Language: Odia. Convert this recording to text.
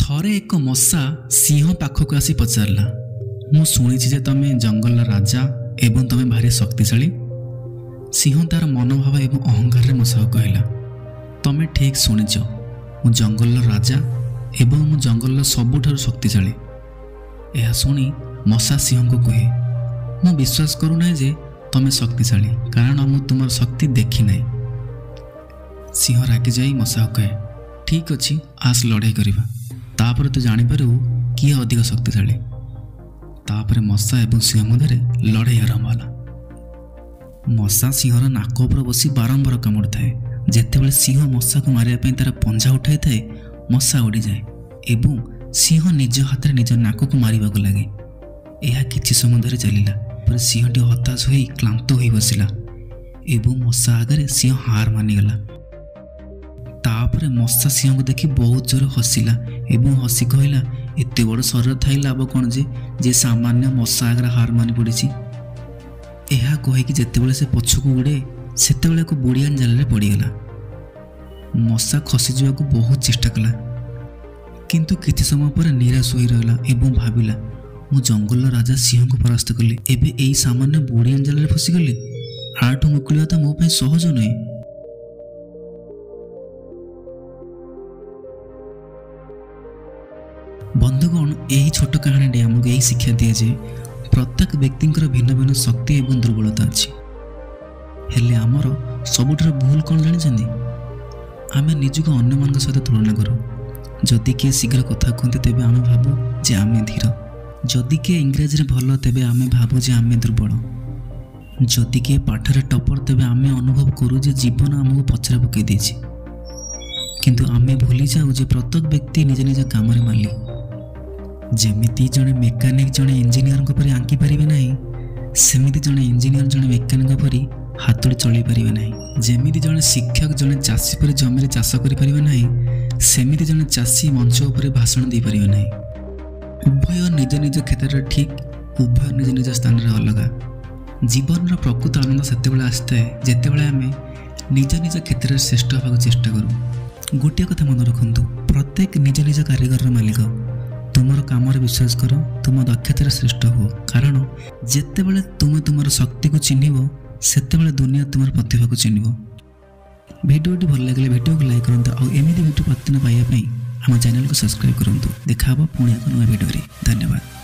ଥରେ ଏକ ମଶା ସିଂହ ପାଖକୁ ଆସି ପଚାରିଲା, ମୁଁ ଶୁଣିଛି ଯେ ତମେ ଜଙ୍ଗଲର ରାଜା ଏବଂ ତମେ ଭାରି ଶକ୍ତିଶାଳୀ। ସିଂହ ତାର ମନୋଭାବ ଏବଂ ଅହଙ୍କାରରେ ମଶାକୁ କହିଲା, ତମେ ଠିକ୍ ଶୁଣିଛ, ମୁଁ ଜଙ୍ଗଲର ରାଜା ଏବଂ ମୁଁ ଜଙ୍ଗଲର ସବୁଠାରୁ ଶକ୍ତିଶାଳୀ। ଏହା ଶୁଣି ମଶା ସିଂହକୁ କୁହେ, ମୁଁ ବିଶ୍ୱାସ କରୁନାହିଁ ଯେ ତମେ ଶକ୍ତିଶାଳୀ, କାରଣ ମୁଁ ତୁମର ଶକ୍ତି ଦେଖିନାହିଁ। ସିଂହ ରାଗିଯାଇ ମଶାକୁ କହେ, ଠିକ୍ ଅଛି, ଆସ ଲଢ଼େଇ କରିବା, ତାପରେ ତୁ ଜାଣିପାରିବୁ କିଏ ଅଧିକ ଶକ୍ତିଶାଳୀ। ତାପରେ ମଶା ଏବଂ ସିଂହ ମଧ୍ୟରେ ଲଢ଼େଇ ଆରମ୍ଭ ହେଲା। ମଶା ସିଂହର ନାକ ଉପରେ ବସି ବାରମ୍ବାର କାମୁଡ଼ିଥାଏ। ଯେତେବେଳେ ସିଂହ ମଶାକୁ ମାରିବା ପାଇଁ ତାର ପଞ୍ଝା ଉଠାଇଥାଏ, ମଶା ଉଡ଼ିଯାଏ ଏବଂ ସିଂହ ନିଜ ହାତରେ ନିଜ ନାକକୁ ମାରିବାକୁ ଲାଗେ। ଏହା କିଛି ସମୟ ଧରି ଚାଲିଲା। ପରେ ସିଂହଟି ହତାଶ ହୋଇ କ୍ଳାନ୍ତ ହୋଇ ବସିଲା ଏବଂ ମଶା ଆଗରେ ସିଂହ ହାର ମାନିଗଲା। ତାପରେ ମଶା ସିଂହକୁ ଦେଖି ବହୁତ ଜୋର ହସିଲା ଏବଂ ହସି କହିଲା, ଏତେ ବଡ଼ ଶରୀର ଥାଇ ଲାଭ କ'ଣ ଯେ ସାମାନ୍ୟ ମଶା ଆଗରେ ହାର ମାନି ପଡ଼ିଛି। ଏହା କହିକି ଯେତେବେଳେ ସେ ପଛକୁ ଉଡ଼େ, ସେତେବେଳେ ଏକ ବୁଡ଼ିଆନ୍ ଜାଲରେ ପଡ଼ିଗଲା। ମଶା ଖସିଯିବାକୁ ବହୁତ ଚେଷ୍ଟା କଲା, କିନ୍ତୁ କିଛି ସମୟ ପରେ ନିରାଶ ହୋଇ ରହିଲା ଏବଂ ଭାବିଲା, ମୁଁ ଜଙ୍ଗଲର ରାଜା ସିଂହକୁ ପରାସ୍ତ କଲି, ଏବେ ଏଇ ସାମାନ୍ୟ ବୁଡ଼ିଆନ୍ ଜାଲରେ ଫସିଗଲି। ଆଠୁ ମୁକୁଳିବା ତ ମୋ ପାଇଁ ସହଜ ନୁହେଁ। ବନ୍ଧୁଗଣ, ଏହି ଛୋଟ କାହାଣୀଟି ଆମକୁ ଏହି ଶିକ୍ଷା ଦିଏ ଯେ ପ୍ରତ୍ୟେକ ବ୍ୟକ୍ତିଙ୍କର ଭିନ୍ନ ଭିନ୍ନ ଶକ୍ତି ଏବଂ ଦୁର୍ବଳତା ଅଛି। ହେଲେ ଆମର ସବୁଠାରୁ ଭୁଲ କ'ଣ ଜାଣିଛନ୍ତି? ଆମେ ନିଜକୁ ଅନ୍ୟମାନଙ୍କ ସହିତ ତୁଳନା କରୁ। ଯଦି କିଏ ଶୀଘ୍ର କଥା କୁହନ୍ତି, ତେବେ ଆମେ ଭାବୁ ଯେ ଆମେ ଧୀର। ଯଦି କିଏ ଇଂରାଜୀରେ ଭଲ, ତେବେ ଆମେ ଭାବୁ ଯେ ଆମେ ଦୁର୍ବଳ। ଯଦି କିଏ ପାଠରେ ଟପର, ତେବେ ଆମେ ଅନୁଭବ କରୁ ଯେ ଜୀବନ ଆମକୁ ପଛରେ ପକାଇ ଦେଇଛି। କିନ୍ତୁ ଆମେ ଭୁଲି ଯାଉ ଯେ ପ୍ରତ୍ୟେକ ବ୍ୟକ୍ତି ନିଜ ନିଜ କାମରେ ମାଲିକ। ଯେମିତି ଜଣେ ମେକାନିକ୍ ଜଣେ ଇଞ୍ଜିନିୟରଙ୍କ ପରି ଆଙ୍କି ପାରିବେ ନାହିଁ, ସେମିତି ଜଣେ ଇଞ୍ଜିନିୟର ଜଣେ ମେକାନିକ ପରି ହାତୁଡ଼ି ଚଳାଇ ପାରିବେ ନାହିଁ। ଯେମିତି ଜଣେ ଶିକ୍ଷକ ଜଣେ ଚାଷୀ ପରି ଜମିରେ ଚାଷ କରିପାରିବେ ନାହିଁ, ସେମିତି ଜଣେ ଚାଷୀ ମଞ୍ଚ ଉପରେ ଭାଷଣ ଦେଇପାରିବେ ନାହିଁ। ଉଭୟ ନିଜ ନିଜ କ୍ଷେତ୍ରରେ ଠିକ୍, ଉଭୟ ନିଜ ନିଜ ସ୍ଥାନରେ ଅଲଗା। ଜୀବନର ପ୍ରକୃତ ଆନନ୍ଦ ସେତେବେଳେ ଆସିଥାଏ ଯେତେବେଳେ ଆମେ ନିଜ ନିଜ କ୍ଷେତ୍ରରେ ଶ୍ରେଷ୍ଠ ହେବାକୁ ଚେଷ୍ଟା କରୁ। ଗୋଟିଏ କଥା ମନେ ରଖନ୍ତୁ, ପ୍ରତ୍ୟେକ ନିଜ ନିଜ କାରିଗରର ମାଲିକ। ତୁମର କାମରେ ବିଶ୍ୱାସ କର, ତୁମ ଦକ୍ଷତାରେ ଶ୍ରେଷ୍ଠ ହୁଅ, କାରଣ ଯେତେବେଳେ ତୁମେ ତୁମର ଶକ୍ତିକୁ ଚିହ୍ନିବ, ସେତେବେଳେ ଦୁନିଆ ତୁମର ପ୍ରତିଭାକୁ ଚିହ୍ନିବ। ଭିଡ଼ିଓଟି ଭଲ ଲାଗିଲେ ଭିଡ଼ିଓକୁ ଲାଇକ୍ କରନ୍ତୁ, ଆଉ ଏମିତି ଭିଡ଼ିଓ ପ୍ରତିଦିନ ପାଇବା ପାଇଁ ଆମ ଚ୍ୟାନେଲକୁ ସବସ୍କ୍ରାଇବ୍ କରନ୍ତୁ। ଦେଖା ହେବ ପୁଣି ଏକ ନୂଆ ଭିଡ଼ିଓରେ। ଧନ୍ୟବାଦ।